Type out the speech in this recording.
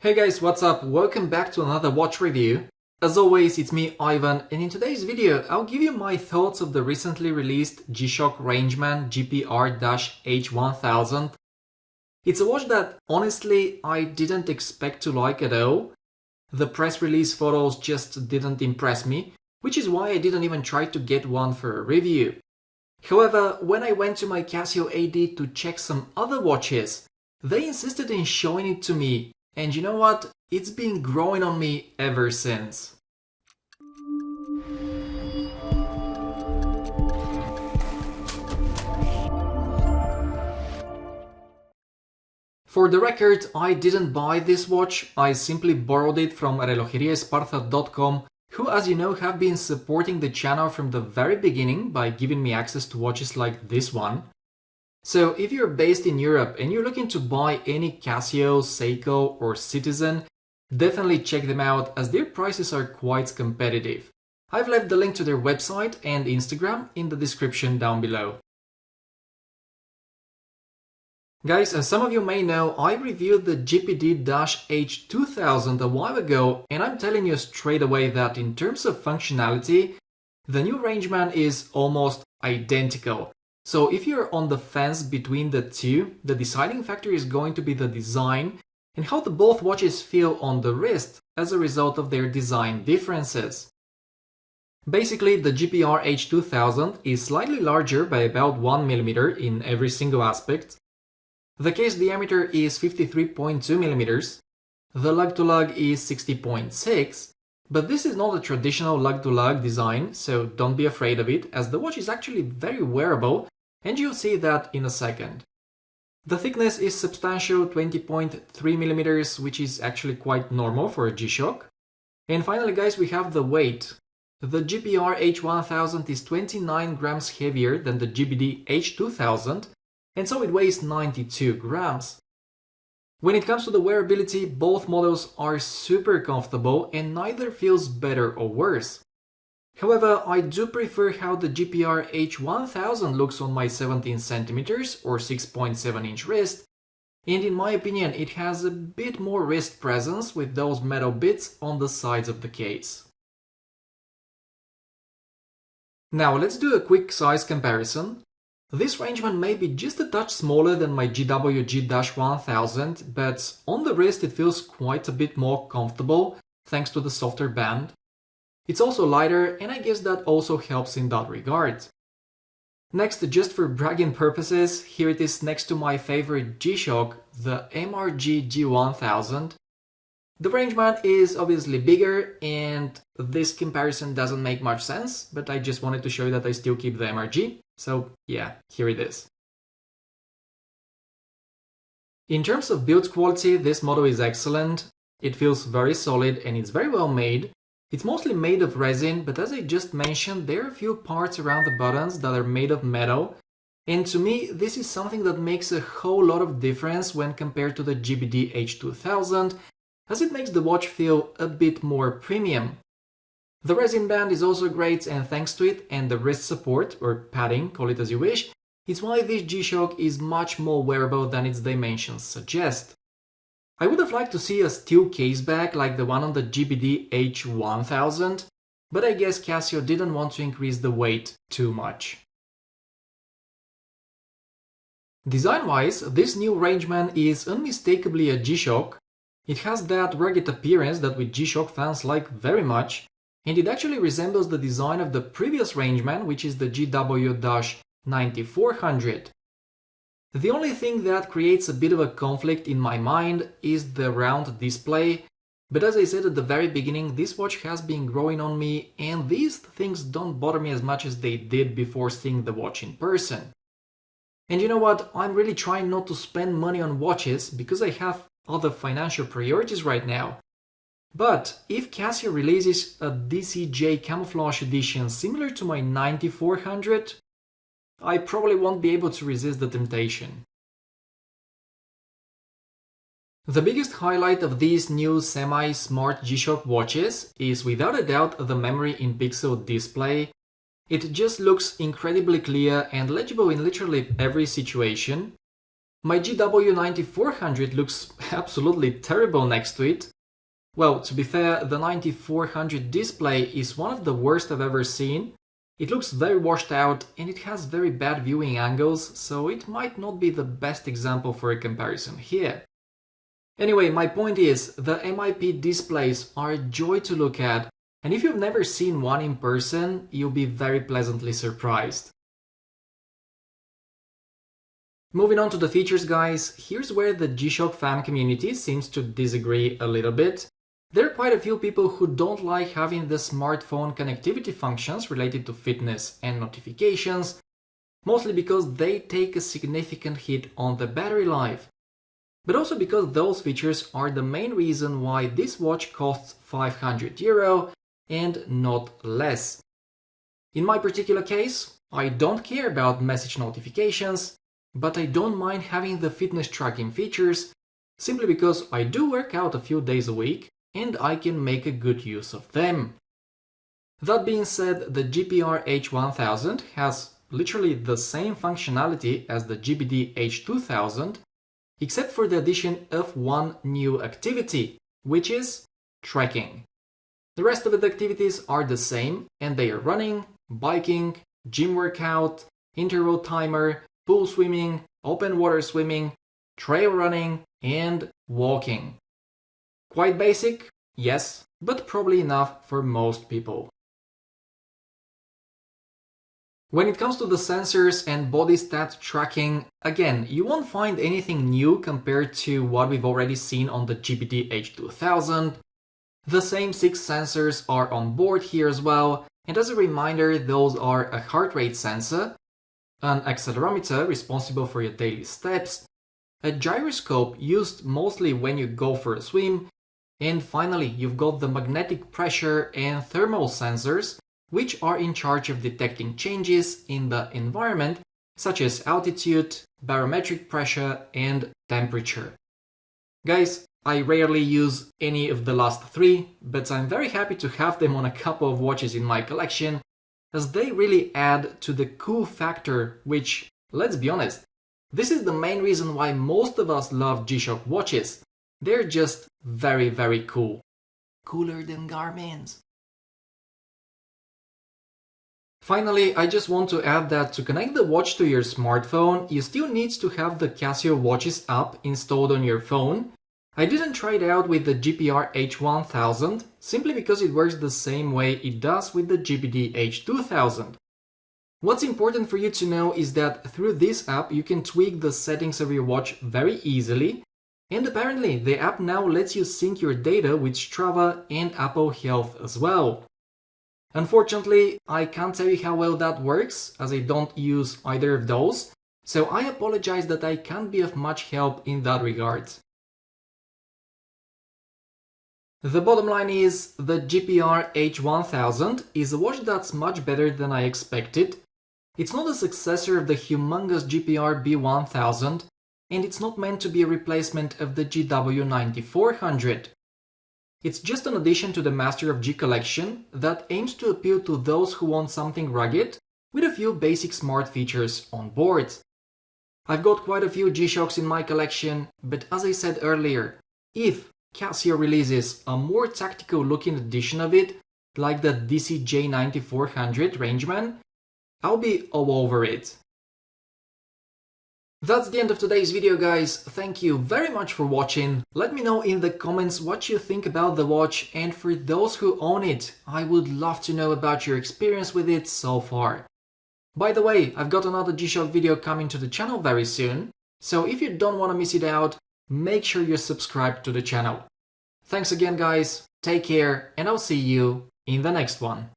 Hey guys, what's up? Welcome back to another watch review. As always, it's me, Ivan, and in today's video, I'll give you my thoughts of the recently released G-shock Rangeman GPR-H1000. It's a watch that, honestly, I didn't expect to like at all. The press release photos just didn't impress me, which is why I didn't even try to get one for a review. However, when I went to my Casio AD to check some other watches, they insisted in showing it to me. And you know what? It's been growing on me ever since. For the record, I didn't buy this watch, I simply borrowed it from relojeriaesparza.com, who, as you know, have been supporting the channel from the very beginning by giving me access to watches like this one. So if you're based in Europe and you're looking to buy any Casio, Seiko or Citizen, definitely check them out as their prices are quite competitive. I've left the link to their website and Instagram in the description down below. Guys, as some of you may know, I reviewed the GPD-H1000 a while ago, and I'm telling you straight away that in terms of functionality, the new Rangeman is almost identical. So if you're on the fence between the two, the deciding factor is going to be the design and how the both watches feel on the wrist as a result of their design differences. Basically, the GPR-H1000 is slightly larger by about 1 mm in every single aspect. The case diameter is 53.2 mm, the lug-to-lug is 60.6, but this is not a traditional lug-to-lug design, so don't be afraid of it, as the watch is actually very wearable, and you'll see that in a second. The thickness is substantial 20.3 mm, which is actually quite normal for a G-Shock. And finally, guys, we have the weight. The GPR-H1000 is 29 grams heavier than the GPD-H2000, and so it weighs 92 grams. When it comes to the wearability, both models are super comfortable and neither feels better or worse. However, I do prefer how the GPR-H1000 looks on my 17 cm or 6.7 inch wrist, and in my opinion it has a bit more wrist presence with those metal bits on the sides of the case. Now let's do a quick size comparison. This Rangeman may be just a touch smaller than my GW G-1000, but on the wrist it feels quite a bit more comfortable thanks to the softer band. It's also lighter, and I guess that also helps in that regard. Next, just for bragging purposes, here it is next to my favorite G-Shock, the MRG G1000. The Rangeman is obviously bigger, and this comparison doesn't make much sense, but I just wanted to show you that I still keep the MRG, so yeah, here it is. In terms of build quality, this model is excellent. It feels very solid and it's very well made. It's mostly made of resin, but as I just mentioned, there are a few parts around the buttons that are made of metal, and to me this is something that makes a whole lot of difference when compared to the GPD-H2000, as it makes the watch feel a bit more premium. The resin band is also great, and thanks to it and the wrist support, or padding, call it as you wish, it's why this G-Shock is much more wearable than its dimensions suggest. I would have liked to see a steel case back like the one on the GPD-H1000, but I guess Casio didn't want to increase the weight too much. Design-wise, this new Rangeman is unmistakably a G-Shock. It has that rugged appearance that we G-Shock fans like very much, and it actually resembles the design of the previous Rangeman, which is the GW-9400. The only thing that creates a bit of a conflict in my mind is the round display, but as I said at the very beginning, this watch has been growing on me, and these things don't bother me as much as they did before seeing the watch in person. And you know what, I'm really trying not to spend money on watches because I have other financial priorities right now. But if Casio releases a DCJ camouflage edition similar to my 9400, I probably won't be able to resist the temptation. The biggest highlight of these new semi-smart G-Shock watches is without a doubt the memory in pixel display. It just looks incredibly clear and legible in literally every situation. My GW9400 looks absolutely terrible next to it. Well, to be fair, the 9400 display is one of the worst I've ever seen. It looks very washed out and it has very bad viewing angles, so it might not be the best example for a comparison here. Anyway, my point is, the MIP displays are a joy to look at, and if you've never seen one in person, you'll be very pleasantly surprised. Moving on to the features, guys, here's where the G-Shock fan community seems to disagree a little bit. There are quite a few people who don't like having the smartphone connectivity functions related to fitness and notifications, mostly because they take a significant hit on the battery life. But also because those features are the main reason why this watch costs €500 and not less. In my particular case, I don't care about message notifications, but I don't mind having the fitness tracking features, simply because I do work out a few days a week and I can make a good use of them. That being said, the GPR-H1000 has literally the same functionality as the GBD-H2000, except for the addition of one new activity, which is tracking. The rest of the activities are the same, and they are running, biking, gym workout, interval timer, pool swimming, open water swimming, trail running, and walking. Quite basic, yes, but probably enough for most people. When it comes to the sensors and body stat tracking, again, you won't find anything new compared to what we've already seen on the GBD-H2000. The same 6 sensors are on board here as well, and as a reminder, those are a heart rate sensor, an accelerometer responsible for your daily steps, a gyroscope used mostly when you go for a swim, and finally you've got the magnetic pressure and thermal sensors, which are in charge of detecting changes in the environment, such as altitude, barometric pressure, and temperature. Guys, I rarely use any of the last 3, but I'm very happy to have them on a couple of watches in my collection, as they really add to the cool factor, which, let's be honest, this is the main reason why most of us love G-Shock watches. They're just very, very cool. Cooler than Garmin's. Finally, I just want to add that to connect the watch to your smartphone, you still need to have the Casio Watches app installed on your phone. I didn't try it out with the GPR-H1000, simply because it works the same way it does with the GBD-H2000. What's important for you to know is that through this app you can tweak the settings of your watch very easily, and apparently the app now lets you sync your data with Strava and Apple Health as well. Unfortunately, I can't tell you how well that works, as I don't use either of those, so I apologize that I can't be of much help in that regard. The bottom line is, the GPR-H1000 is a watch that's much better than I expected. It's not a successor of the humongous GPR-B1000, and it's not meant to be a replacement of the GW9400. It's just an addition to the Master of G collection that aims to appeal to those who want something rugged with a few basic smart features on board. I've got quite a few G-Shocks in my collection, but as I said earlier, if Casio releases a more tactical looking edition of it, like the DCJ9400 Rangeman, I'll be all over it. That's the end of today's video, guys. Thank you very much for watching. Let me know in the comments what you think about the watch, and for those who own it, I would love to know about your experience with it so far. By the way, I've got another G-Shock video coming to the channel very soon, so if you don't want to miss it out, make sure you're subscribed to the channel. Thanks again, guys, take care, and I'll see you in the next one.